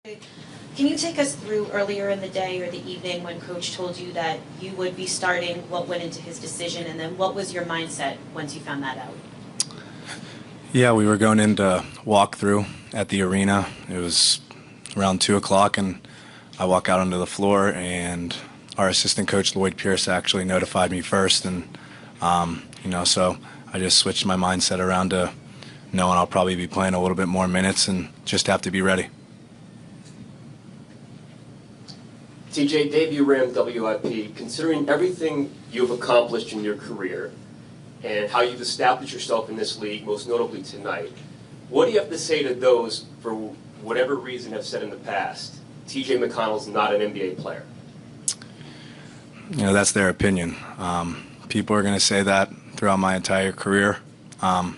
Can you take us through earlier in the day or the evening when Coach told you that you would be starting, what went into his decision, and then what was your mindset once you found that out? Yeah, we were going into walkthrough at the arena. It was around 2 o'clock, and I walk out onto the floor, and our assistant coach, Lloyd Pierce, actually notified me first. And, so I just switched my mindset around to knowing I'll probably be playing a little bit more minutes and just have to be ready. TJ, debut Ram WIP, considering everything you've accomplished in your career and how you've established yourself in this league, most notably tonight, what do you have to say to those, for whatever reason, have said in the past, TJ McConnell's not an NBA player? That's their opinion. People are going to say that throughout my entire career. I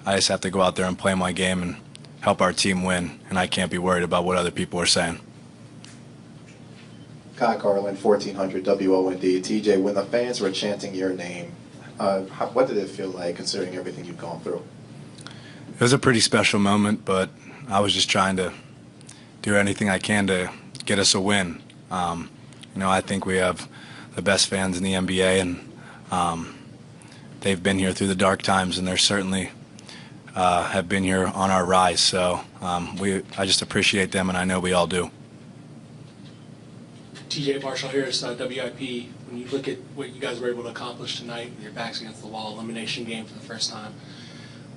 just have to go out there and play my game and help our team win, and I can't be worried about what other people are saying. Kai Garland, 1400 WOND. TJ, when the fans were chanting your name, what did it feel like considering everything you've gone through? It was a pretty special moment, but I was just trying to do anything I can to get us a win. I think we have the best fans in the NBA, and they've been here through the dark times, and they're certainly have been here on our rise. So I just appreciate them, and I know we all do. TJ, Marshall Harris, WIP, when you look at what you guys were able to accomplish tonight with your backs against the wall, elimination game for the first time,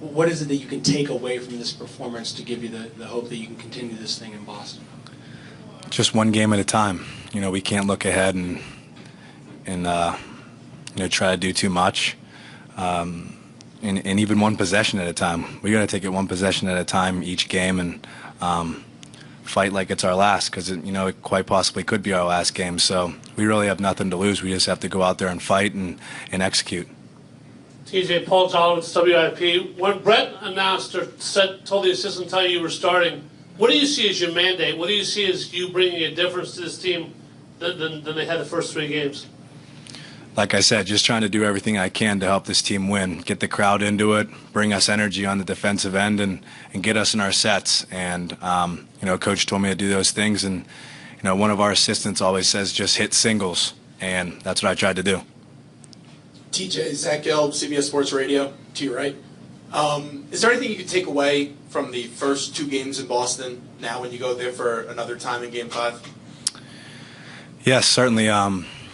what is it that you can take away from this performance to give you the hope that you can continue this thing in Boston? Just one game at a time. We can't look ahead and try to do too much. And even one possession at a time. We got to take it one possession at a time each game and fight like it's our last, because it quite possibly could be our last game. So we really have nothing to lose. We just have to go out there and fight and execute. TJ, Paul Jolowitz, WIP. When Brett announced or told the assistant tell you were starting, what do you see as your mandate? What do you see as you bringing a difference to this team than they had the first 3 games? Like I said, just trying to do everything I can to help this team win, get the crowd into it, bring us energy on the defensive end, and get us in our sets. And, Coach told me to do those things. And, one of our assistants always says, just hit singles. And that's what I tried to do. TJ, Zach Gill, CBS Sports Radio, to your right. Is there anything you could take away from the first 2 games in Boston now when you go there for another time in Game 5? Yes, certainly.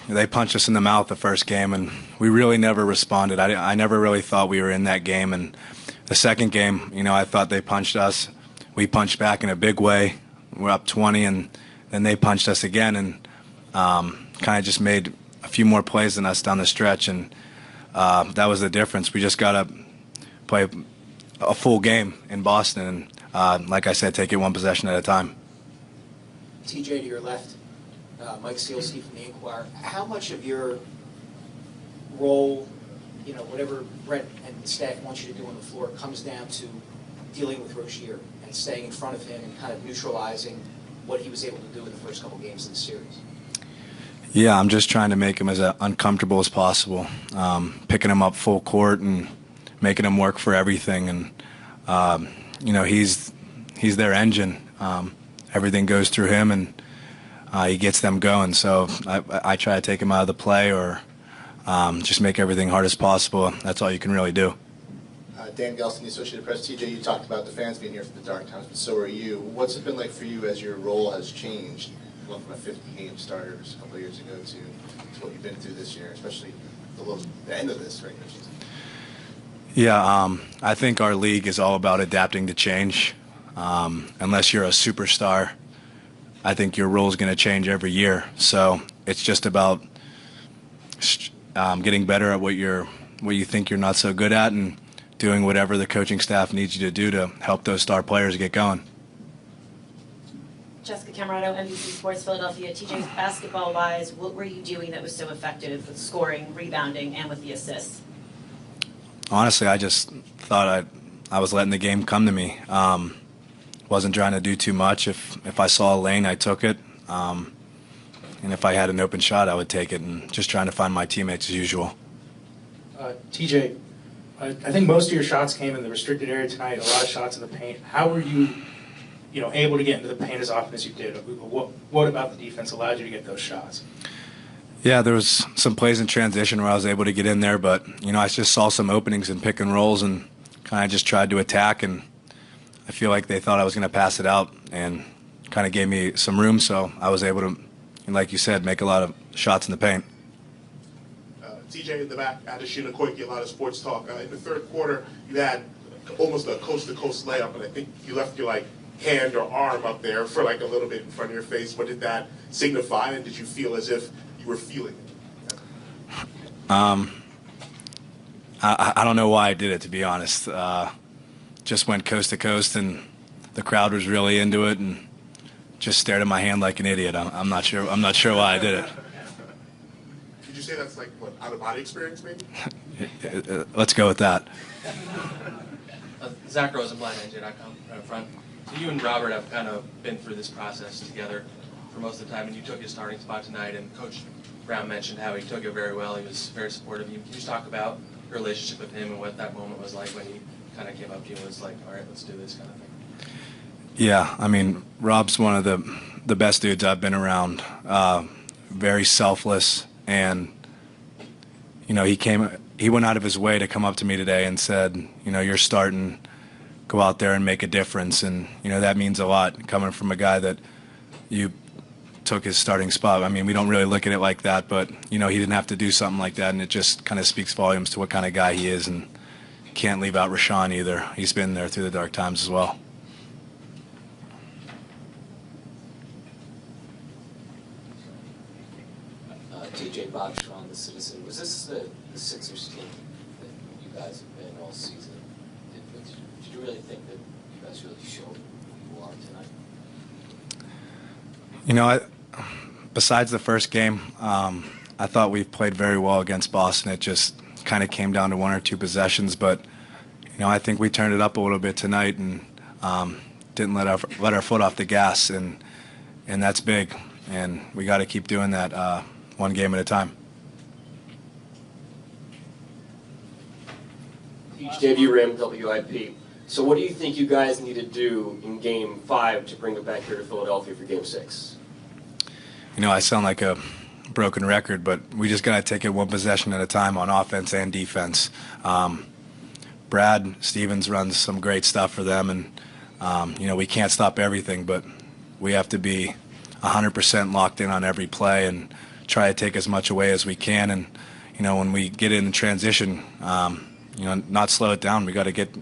They punched us in the mouth the first game, and we really never responded. I never really thought we were in that game. And the second game, I thought they punched us. We punched back in a big way. We're up 20, and then they punched us again, and kind of just made a few more plays than us down the stretch, and that was the difference. We just got to play a full game in Boston, and like I said, take it one possession at a time. TJ, to your left. Mike Sealski from the Inquirer. How much of your role, whatever Brett and the staff want you to do on the floor, comes down to dealing with Rozier and staying in front of him and kind of neutralizing what he was able to do in the first couple games of the series? Yeah, I'm just trying to make him as uncomfortable as possible, picking him up full court and making him work for everything. And he's their engine. Everything goes through him, and he gets them going. So I try to take him out of the play or just make everything hard as possible. That's all you can really do. Dan Gelston, the Associated Press. TJ, you talked about the fans being here for the dark times, but so are you. What's it been like for you as your role has changed, going from a 50-game starter a couple of years ago to what you've been through this year, especially the end of this regular season? Yeah, I think our league is all about adapting to change. Unless you're a superstar, I think your role is going to change every year. So it's just about getting better at what you think you're not so good at, and doing whatever the coaching staff needs you to do to help those star players get going. Jessica Camarado, NBC Sports Philadelphia. TJ, basketball-wise, what were you doing that was so effective with scoring, rebounding, and with the assists? Honestly, I just thought I was letting the game come to me. Wasn't trying to do too much. If I saw a lane, I took it. And if I had an open shot, I would take it. And just trying to find my teammates as usual. TJ, I think most of your shots came in the restricted area tonight, a lot of shots in the paint. How were you able to get into the paint as often as you did. What about the defense allowed you to get those shots? Yeah, there was some plays in transition where I was able to get in there, but I just saw some openings in pick and rolls and kind of just tried to attack, and I feel like they thought I was going to pass it out and kind of gave me some room, so I was able to, like you said, make a lot of shots in the paint. TJ in the back, Adeshina Koike, a lot of sports talk. In the third quarter, you had almost a coast-to-coast layup, and I think you left your hand or arm up there for a little bit in front of your face. What did that signify, and did you feel as if you were feeling it? I don't know why I did it, to be honest. Just went coast to coast, and the crowd was really into it, and just stared at my hand like an idiot. I'm not sure. I'm not sure why I did it. Did you say that's out of body experience, maybe? Let's go with that. Zach Rosenblatt, NJ.com, right up front. So you and Robert have kind of been through this process together for most of the time, and you took his starting spot tonight, and Coach Brown mentioned how he took it very well. He was very supportive of you. Can you just talk about your relationship with him and what that moment was like when he kind of came up to you and was like, all right, let's do this kind of thing? Yeah, Rob's one of the best dudes I've been around. Very selfless, and he went out of his way to come up to me today and said, you're starting, go out there and make a difference, and that means a lot coming from a guy that you took his starting spot. We don't really look at it like that, but he didn't have to do something like that, and it just kind of speaks volumes to what kind of guy he is, and can't leave out Rashawn either. He's been there through the dark times as well. TJ Bob Schwan, the Citizen. Was this the Sixers team that you guys have been all season? Did you really think that you guys really showed who you are tonight? Besides the first game, I thought we played very well against Boston. It just kind of came down to one or two possessions, but I think we turned it up a little bit tonight and didn't let our foot off the gas, and that's big, and we got to keep doing that one game at a time. Each debut ram WIP. So what do you think you guys need to do in Game 5 to bring it back here to Philadelphia for Game 6? I sound like a broken record, but we just got to take it one possession at a time on offense and defense. Brad Stevens runs some great stuff for them, and we can't stop everything, but we have to be 100% locked in on every play and try to take as much away as we can. And when we get in transition, not slow it down. We got to get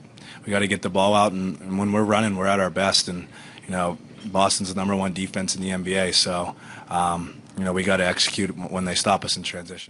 the ball out, and when we're running, we're at our best. And Boston's the #1 defense in the NBA, so we got to execute when they stop us in transition.